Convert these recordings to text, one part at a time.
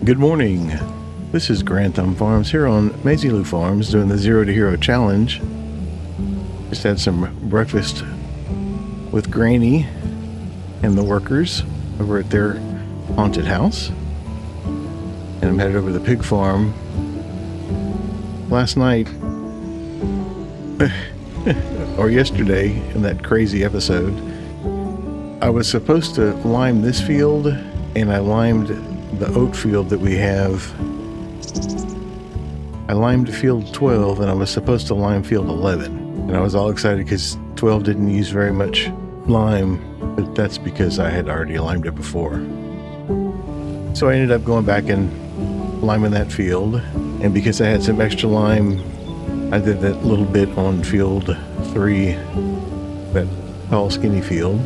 Good morning. This is Grand Thumb Farms here on Maizy Lou Farms doing the 0 to Hero challenge. Just had some breakfast with Granny and the workers over at their haunted house. And I'm headed over to the pig farm. Last night, or yesterday in that crazy episode, I was supposed to lime this field, and I limed the oat field that we have. I limed field 12 and I was supposed to lime field 11, and I was all excited because 12 didn't use very much lime, but that's because I had already limed it before. So I ended up going back and liming that field, and because I had some extra lime, I did that little bit on field 3, that tall skinny field.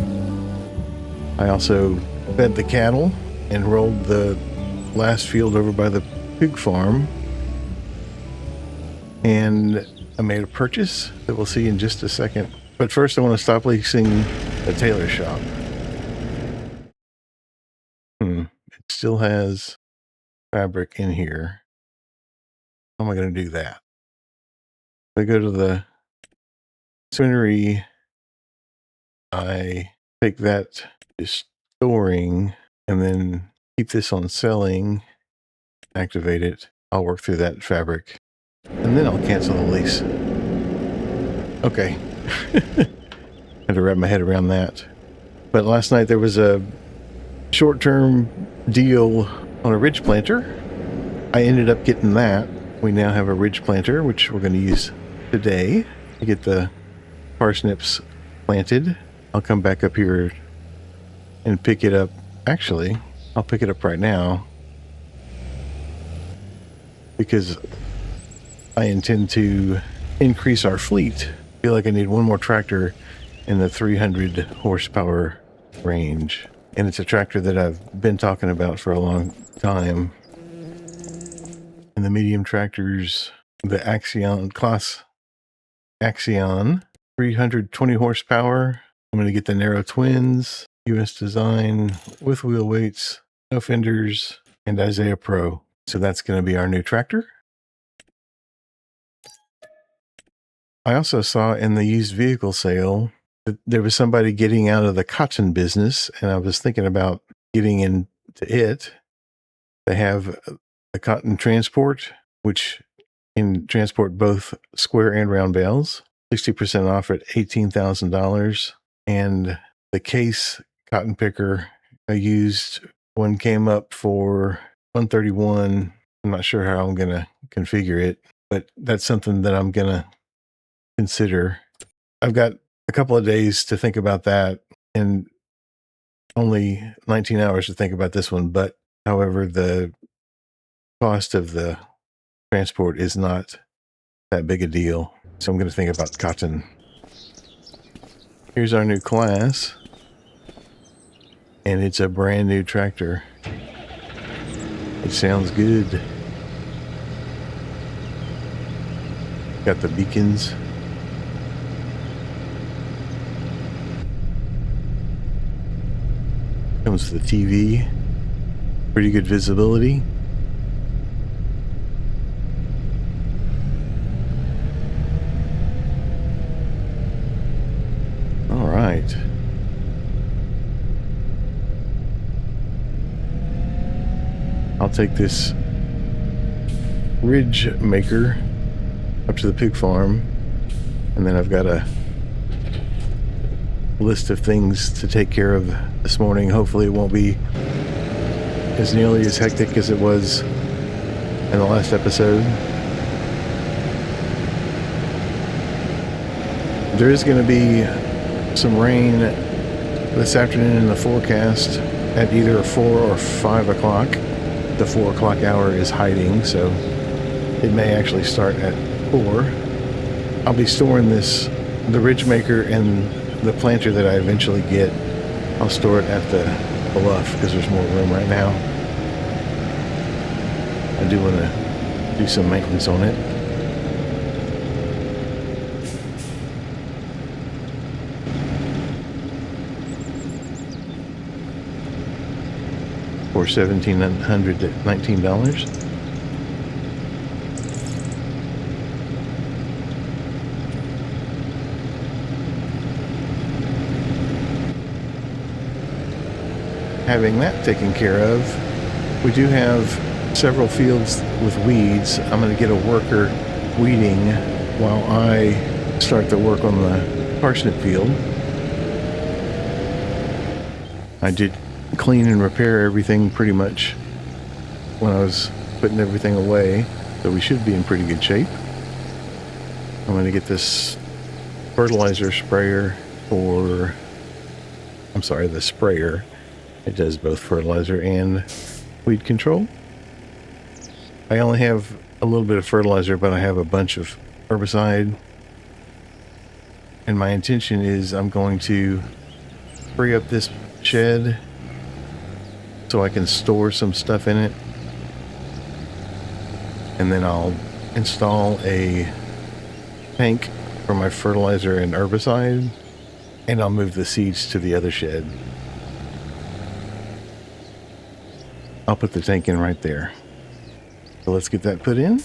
I also fed the cattle and rolled the last field over by the pig farm. And I made a purchase that we'll see in just a second. But first I want to stop leasing the tailor shop. It still has fabric in here. How am I going to do that? I go to the spinnery. I take that to storing and then keep this on selling, activate it. I'll work through that fabric and then I'll cancel the lease. Okay. Had to wrap my head around that. But last night there was a short-term deal on a ridge planter. I ended up getting that. We now have a ridge planter, which we're going to use today to get the parsnips planted. I'll come back up here and pick it up. Actually, I'll pick it up right now because I intend to increase our fleet. I feel like I need one more tractor in the 300 horsepower range. And it's a tractor that I've been talking about for a long time. And the medium tractors, the Claas Tractor, 320 horsepower. I'm going to get the narrow twins, US design, with wheel weights, no fenders, and Isaiah Pro. So that's going to be our new tractor. I also saw in the used vehicle sale that there was somebody getting out of the cotton business, and I was thinking about getting into it. They have a cotton transport, which can transport both square and round bales, 60% off at $18,000. And the case cotton picker I used, one came up for $131. I'm not sure how I'm going to configure it, but that's something that I'm going to consider. I've got a couple of days to think about that and only 19 hours to think about this one. But however, the cost of the transport is not that big a deal. So I'm going to think about cotton. Here's our new Claas. And it's a brand new tractor. It sounds good. Got the beacons. Comes with the TV. Pretty good visibility. All right. I'll take this ridge maker up to the pig farm, and then I've got a list of things to take care of this morning. Hopefully it won't be as nearly as hectic as it was in the last episode. There is going to be some rain this afternoon in the forecast at either 4 or 5 o'clock. The 4 o'clock hour is hiding, so it may actually start at 4. I'll be storing the ridge maker and the planter that I eventually get. I'll store it at the bluff because there's more room right now. I do want to do some maintenance on it. for $1,700 to $19. Having that taken care of, we do have several fields with weeds. I'm going to get a worker weeding while I start the work on the parsnip field. I did clean and repair everything pretty much when I was putting everything away, so we should be in pretty good shape. I'm going to get this fertilizer sprayer for, I'm sorry, the sprayer. It does both fertilizer and weed control. I only have a little bit of fertilizer, but I have a bunch of herbicide. And my intention is I'm going to free up this shed so I can store some stuff in it. And then I'll install a tank for my fertilizer and herbicide. And I'll move the seeds to the other shed. I'll put the tank in right there. So let's get that put in.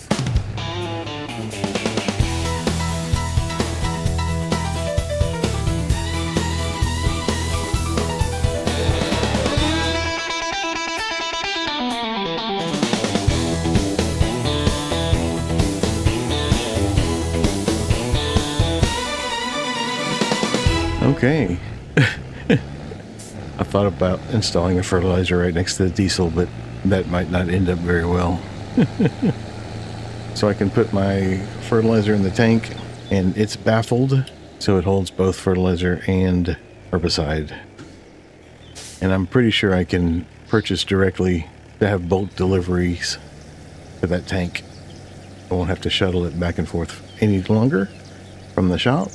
Okay. I thought about installing a fertilizer right next to the diesel, but that might not end up very well. So I can put my fertilizer in the tank, and it's baffled, so it holds both fertilizer and herbicide. And I'm pretty sure I can purchase directly to have bulk deliveries to that tank. I won't have to shuttle it back and forth any longer from the shop.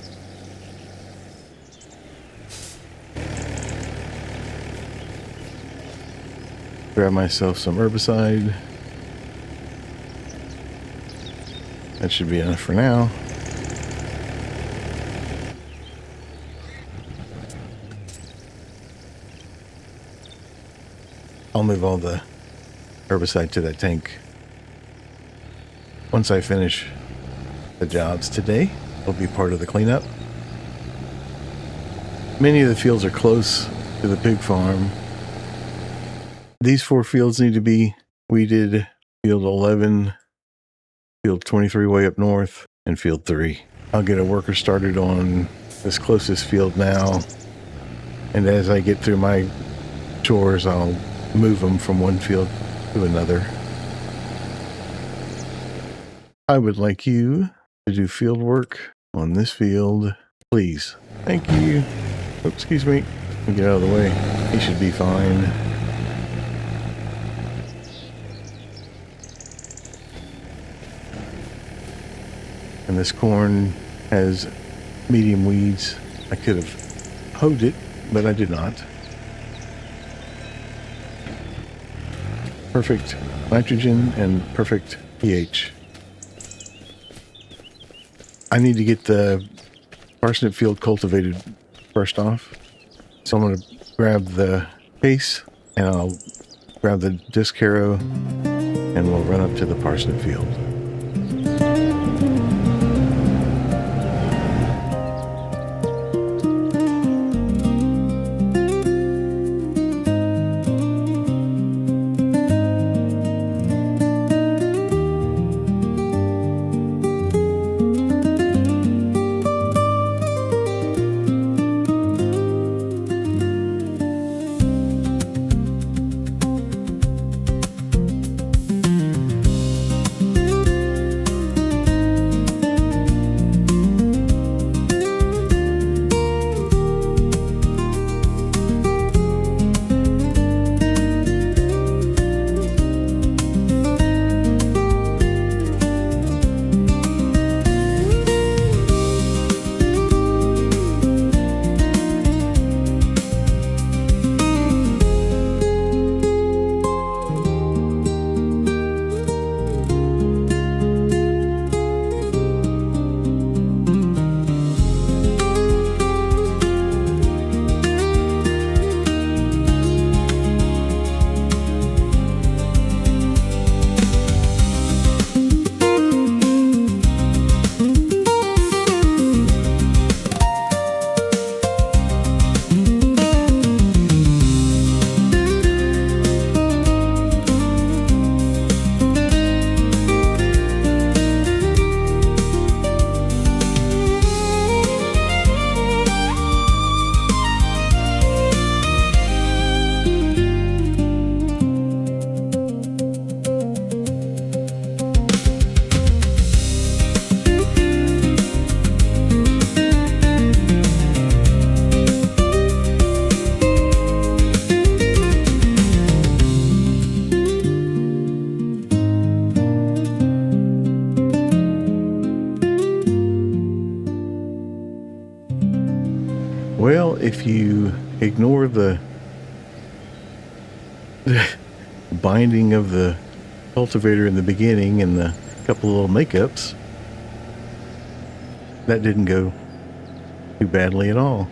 Grab myself some herbicide. That should be enough for now. I'll move all the herbicide to that tank once I finish the jobs today. It'll be part of the cleanup. Many of the fields are close to the pig farm. These 4 fields need to be weeded. Field 11, field 23 way up north, and field 3. I'll get a worker started on this closest field now. And as I get through my chores, I'll move them from one field to another. I would like you to do field work on this field, please. Thank you. Oops, excuse me. Let me get out of the way. He should be fine. And this corn has medium weeds. I could have hoed it, but I did not. Perfect nitrogen and perfect pH. I need to get the parsnip field cultivated first off. So I'm going to grab the case and I'll grab the disc harrow and we'll run up to the parsnip field. Well, if you ignore the binding of the cultivator in the beginning and the couple little makeups, that didn't go too badly at all.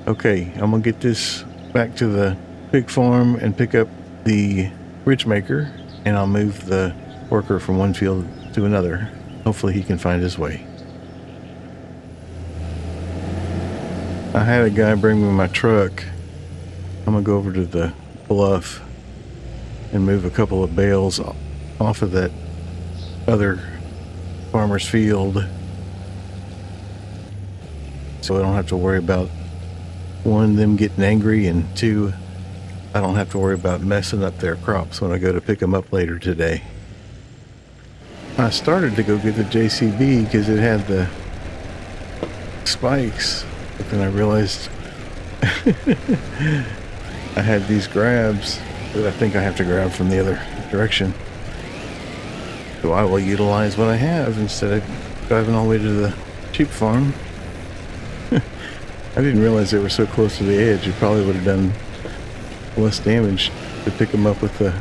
Okay, I'm gonna get this back to the pig farm and pick up the ridge maker, and I'll move the worker from one field to another. Hopefully he can find his way. I had a guy bring me my truck. I'm gonna go over to the bluff and move a couple of bales off of that other farmer's field, so I don't have to worry about, one, them getting angry, and two, I don't have to worry about messing up their crops when I go to pick them up later today. I started to go get the JCB because it had the spikes, but then I realized I had these grabs that I think I have to grab from the other direction. So I will utilize what I have instead of driving all the way to the sheep farm. I didn't realize they were so close to the edge. It probably would have done less damage to pick them up with the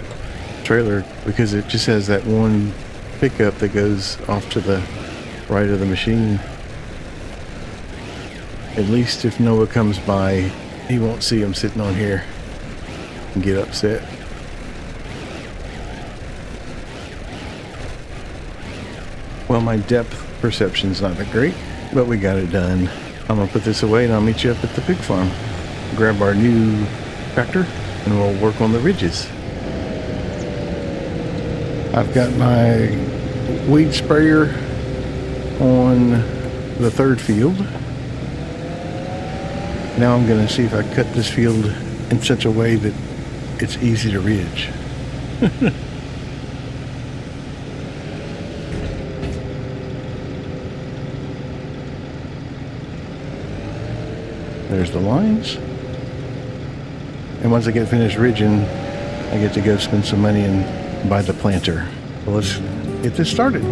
trailer, because it just has that one pickup that goes off to the right of the machine. At least if Noah comes by, he won't see him sitting on here and get upset. Well, my depth perception's not that great, but we got it done. I'm gonna put this away and I'll meet you up at the pig farm. Grab our new tractor and we'll work on the ridges. I've got my weed sprayer on the third field. Now I'm gonna see if I cut this field in such a way that it's easy to ridge. There's the lines. And once I get finished ridging, I get to go spend some money and buy the planter. So let's get this started.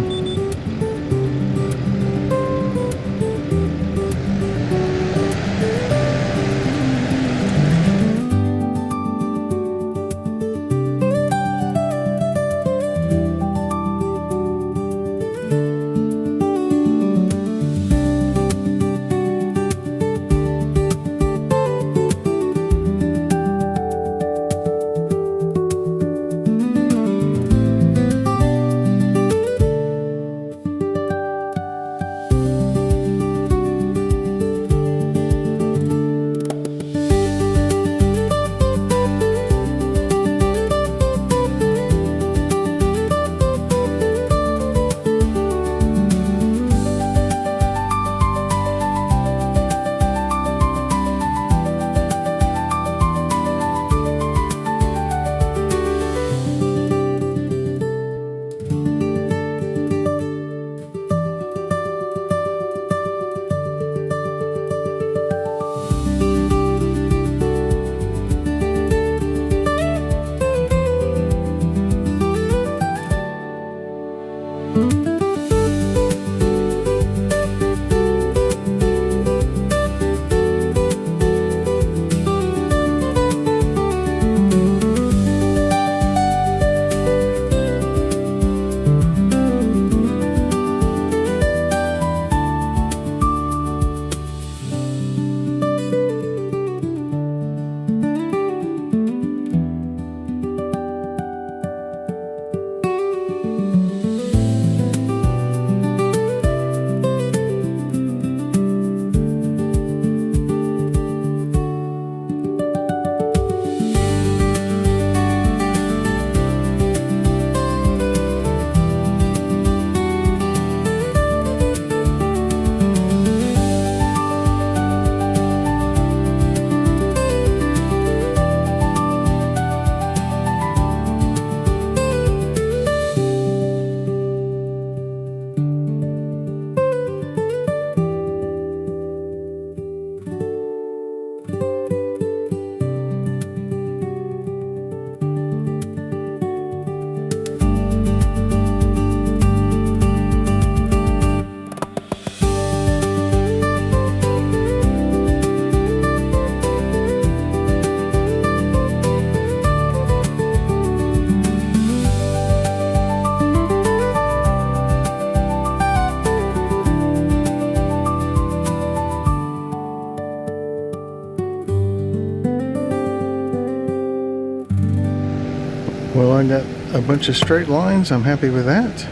Well, I got a bunch of straight lines. I'm happy with that.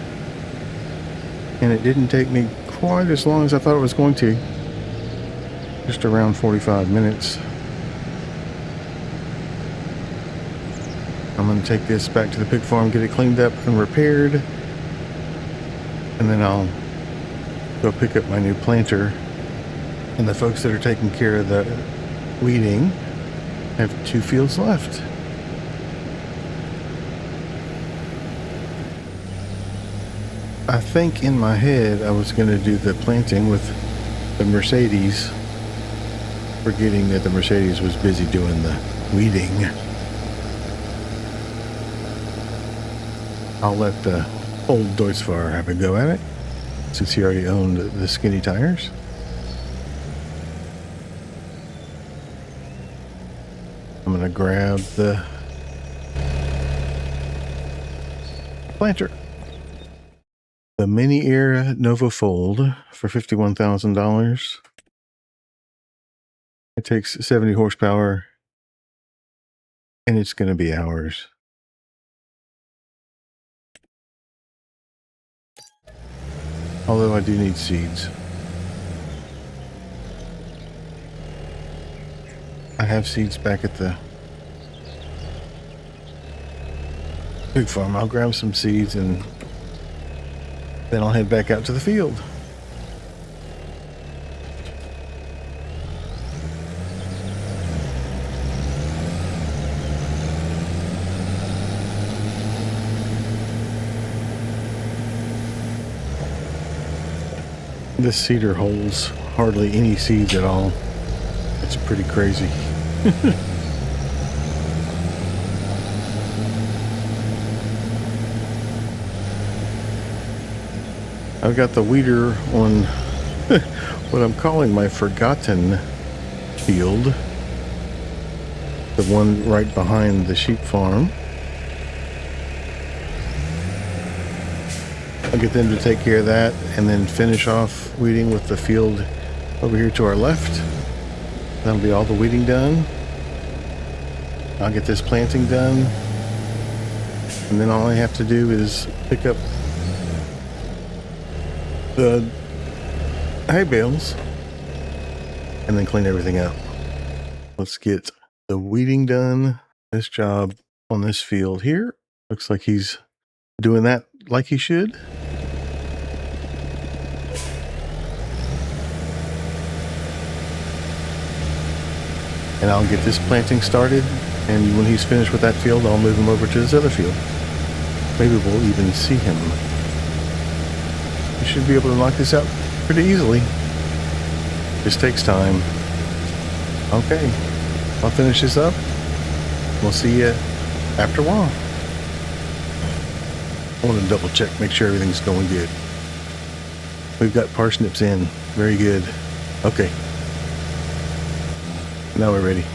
And it didn't take me quite as long as I thought it was going to. Just around 45 minutes. I'm going to take this back to the pig farm, get it cleaned up and repaired. And then I'll go pick up my new planter. And the folks that are taking care of the weeding have 2 fields left. I think in my head I was going to do the planting with the Mercedes, forgetting that the Mercedes was busy doing the weeding. I'll let the old Deutzfahrer have a go at it, since he already owned the skinny tires. I'm going to grab the planter. The Mini Era Nova Fold for $51,000. It takes 70 horsepower, and it's going to be ours. Although I do need seeds. I have seeds back at the pig farm. I'll grab some seeds and then I'll head back out to the field. This seeder holds hardly any seeds at all. It's pretty crazy. I've got the weeder on what I'm calling my forgotten field, the one right behind the sheep farm. I'll get them to take care of that and then finish off weeding with the field over here to our left. That'll be all the weeding done. I'll get this planting done, and then all I have to do is pick up the hay bales and then clean everything up. Let's get the weeding done. This job on this field here looks like he's doing that like he should. And I'll get this planting started, and when he's finished with that field, I'll move him over to this other field. Maybe we'll even see him. We should be able to knock this out pretty easily. Just takes time. Okay, I'll finish this up. We'll see you after a while. I want to double check, make sure everything's going good. We've got parsnips in. Very good. Okay. Now we're ready.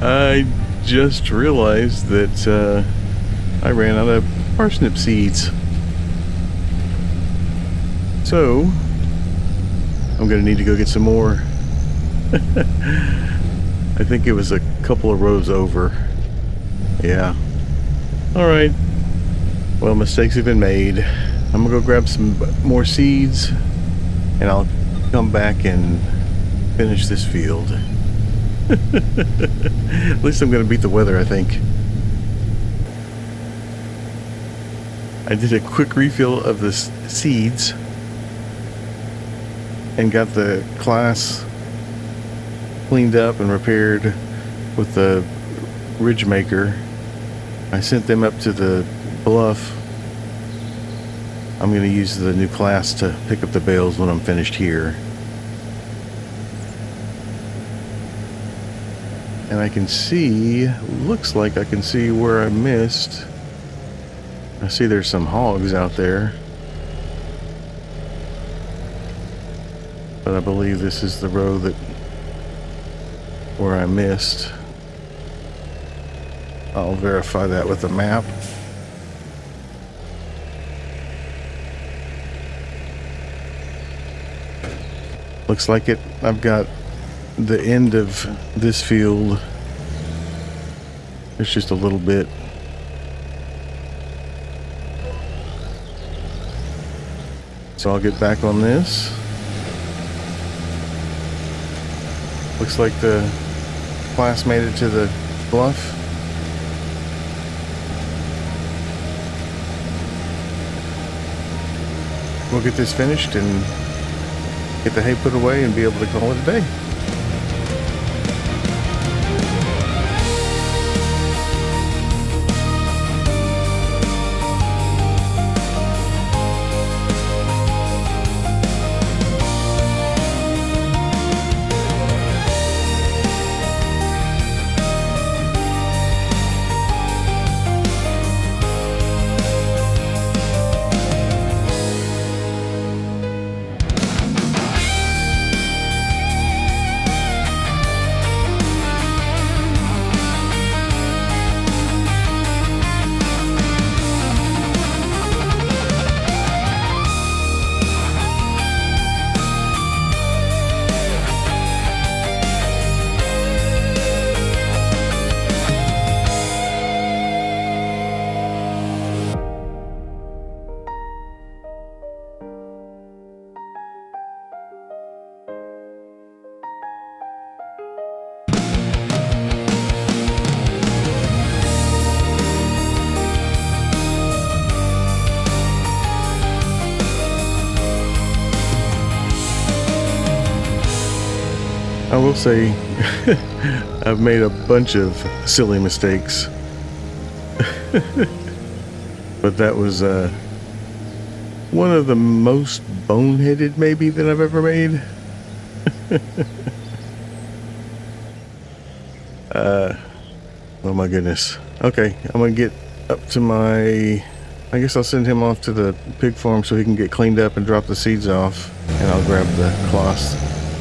I just realized that I ran out of parsnip seeds. So I'm going to need to go get some more. I think it was a couple of rows over. Yeah. All right. Well, mistakes have been made. I'm going to go grab some more seeds, and I'll come back and finish this field. At least I'm going to beat the weather, I think. I did a quick refill of the seeds and got the Claas cleaned up and repaired with the ridge maker. I sent them up to the bluff. I'm going to use the new Claas to pick up the bales when I'm finished here. And I can see, looks like I can see where I missed. I see there's some hogs out there. But I believe this is the row that where I missed. I'll verify that with the map. Looks like it. I've got the end of this field. There's just a little bit. So I'll get back on this. Looks like the Claas made it to the bluff. We'll get this finished and get the hay put away and be able to call it a day. I will say, I've made a bunch of silly mistakes. But that was one of the most boneheaded maybe that I've ever made. Oh my goodness. Okay, I'm gonna get up to my, I guess I'll send him off to the pig farm so he can get cleaned up and drop the seeds off, and I'll grab the Claas,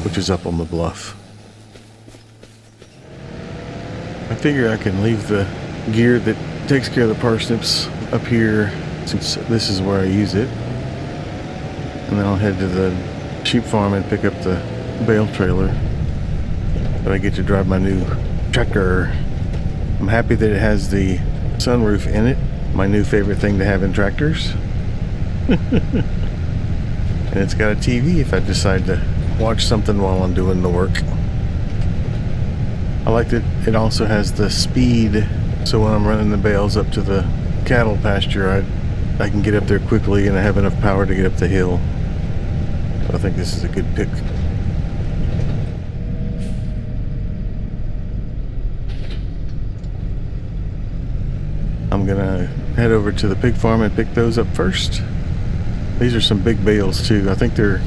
which is up on the bluff. I figure I can leave the gear that takes care of the parsnips up here, since this is where I use it, and then I'll head to the sheep farm and pick up the bale trailer. But I get to drive my new tractor. I'm happy that it has the sunroof in it, my new favorite thing to have in tractors. And it's got a TV if I decide to watch something while I'm doing the work. I like that it also has the speed, so when I'm running the bales up to the cattle pasture, I can get up there quickly and I have enough power to get up the hill. So I think this is a good pick. I'm gonna head over to the pig farm and pick those up first. These are some big bales too. I think they're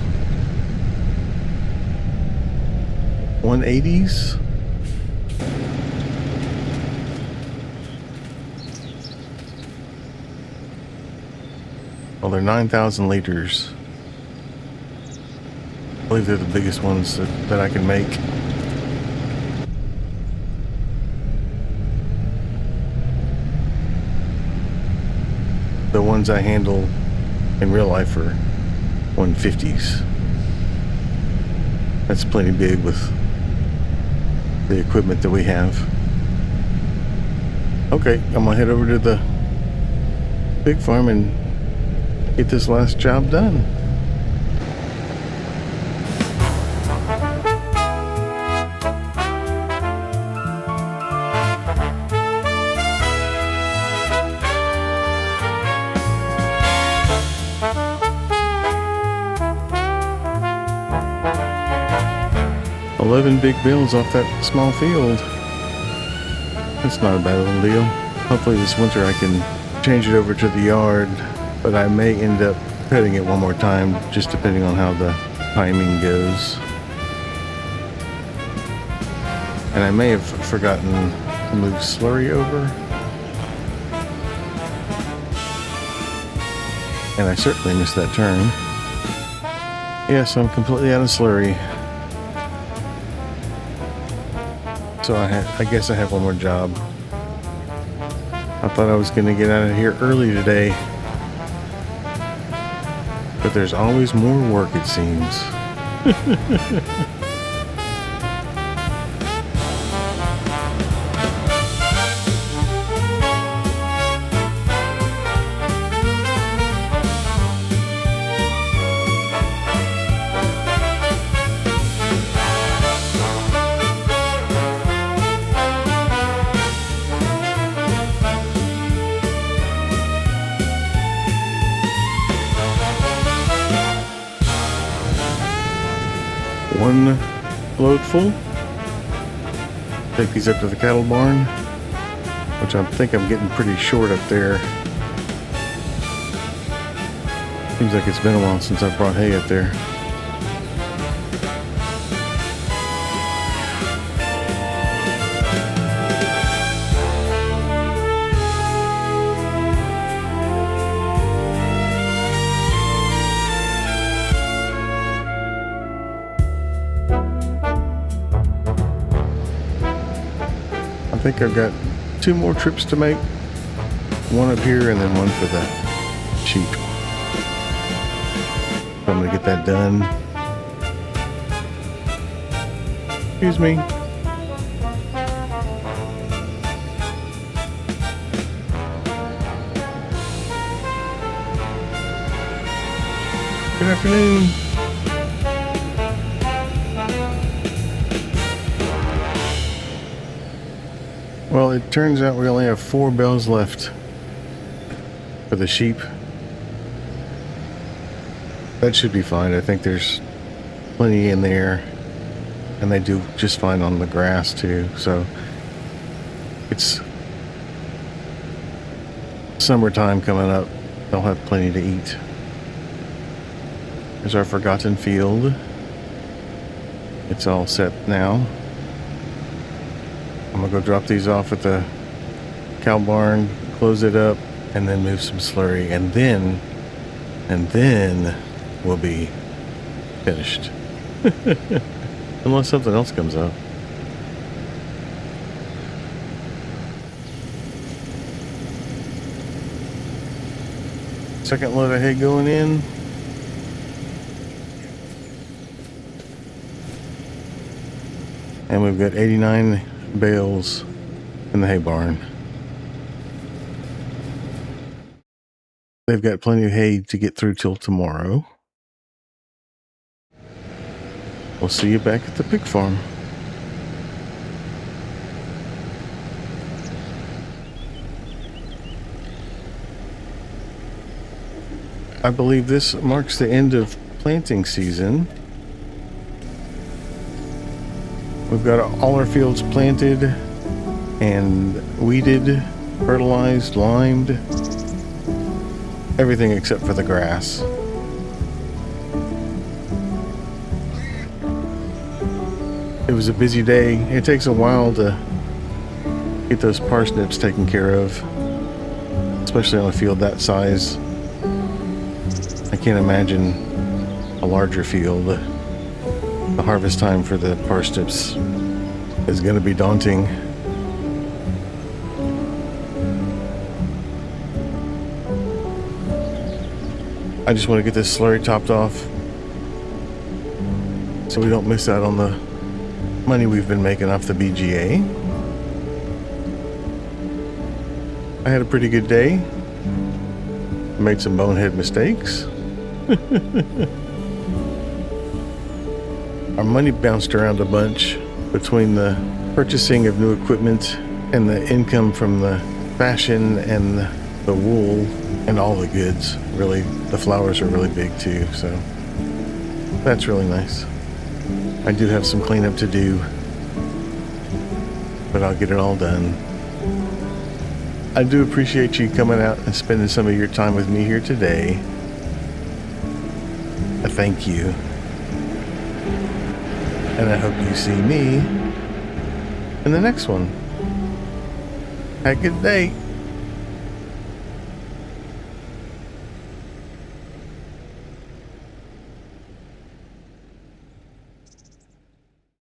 180s. Well, they're 9,000 liters. believe they're the biggest ones that I can make. The ones I handle in real life are 150s. That's plenty big with the equipment that we have. Okay, I'm gonna head over to the pig farm and get this last job done. Big bales off that small field. That's not a bad little deal. Hopefully this winter I can change it over to the yard, but I may end up cutting it one more time, just depending on how the timing goes. And I may have forgotten to move slurry over. And I certainly missed that turn. Yes, I'm completely out of slurry. So I guess I have one more job. I thought I was going to get out of here early today, but there's always more work, it seems. One load full. Take these up to the cattle barn, which I think I'm getting pretty short up there. Seems like it's been a while since I brought hay up there. I think I've got 2 more trips to make. One up here and then one for the sheep. So I'm gonna get that done. Excuse me. Good afternoon. Well, it turns out we only have 4 bales left for the sheep. That should be fine. I think there's plenty in there, and they do just fine on the grass too. So it's summertime coming up. They'll have plenty to eat. There's our forgotten field. It's all set now. I'm gonna go drop these off at the cow barn, close it up, and then move some slurry, and then we'll be finished. Unless something else comes up. Second load of hay going in. And we've got 89 bales in the hay barn. They've got plenty of hay to get through till tomorrow. We'll see you back at the pig farm. I believe this marks the end of planting season. We've got all our fields planted and weeded, fertilized, limed, everything except for the grass. It was a busy day. It takes a while to get those parsnips taken care of, especially on a field that size. I can't imagine a larger field. The harvest time for the parsnips is going to be daunting. I just want to get this slurry topped off so we don't miss out on the money we've been making off the BGA. I had a pretty good day. Made some bonehead mistakes. Our money bounced around a bunch between the purchasing of new equipment and the income from the fashion and the wool and all the goods. Really, the flowers are really big too, so that's really nice. I do have some cleanup to do, but I'll get it all done. I do appreciate you coming out and spending some of your time with me here today. I thank you. And I hope you see me in the next one. Have a good day.